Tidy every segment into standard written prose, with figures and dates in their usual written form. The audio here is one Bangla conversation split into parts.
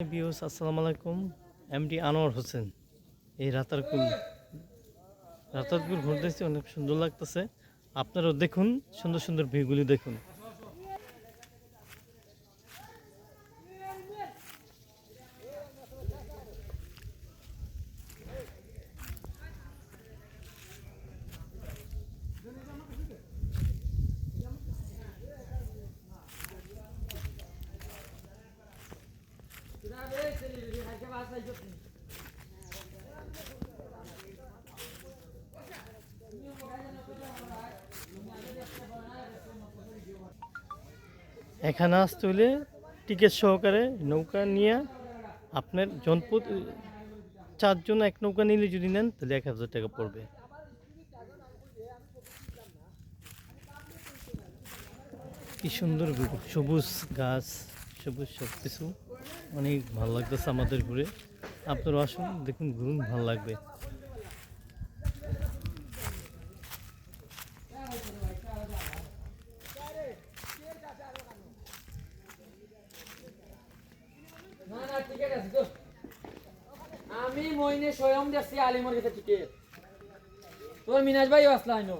আসসালামু আলাইকুম। এমডি আনোয়ার হোসেন। এই রাতারপুল ঘুরতেছি, অনেক সুন্দর লাগতেছে। আপনারাও দেখুন, সুন্দর সুন্দর ভিউগুলি দেখুন। এখানে আসতে হলে টিকিট সহকারে নৌকা নিয়ে আপনার জনপদ 4 জন এক নৌকা নিলে যদি নেন তাহলে 1000 টাকা পড়বে। কি সুন্দর ভিউ, সবুজ গাছ, সবুজ সব কিছু, অনেক ভালো লাগতেছে আমাদের ঘুরে। আপনারা আসুন, দেখুন, ঘুরুন, ভালো লাগবে। আমি মইনে স্বয়ং যাচ্ছি আলিমর কাছে টিকিট। তোর মিনাজ ভাই আসলা আইনো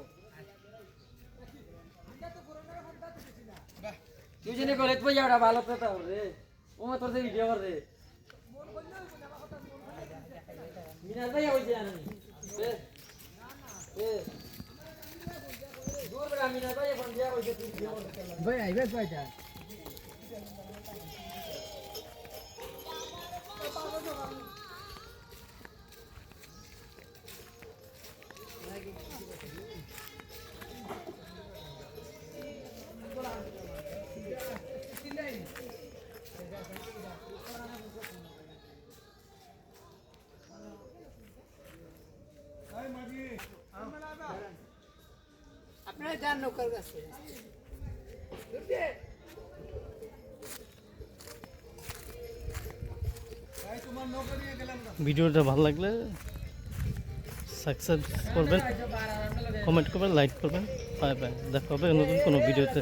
দুজনে করে তুই যাওয়া ভালো কথা রে। ও তোর যে ভিডিও কর রে মিনাজ ভাই হইছে জানি এ এ দূর বড় মিনাজ ভাই ফোন দিয়া হইছে তুই ভিডিও কর ভাই আইবে ভাইটা আপনারা যান নৌকার কাছে। ভিডিওটা ভালো লাগলে সাবস্ক্রাইব করবেন, কমেন্ট করবেন, লাইক করবেন। বাই বাই, দেখা হবে নতুন কোনো ভিডিওতে।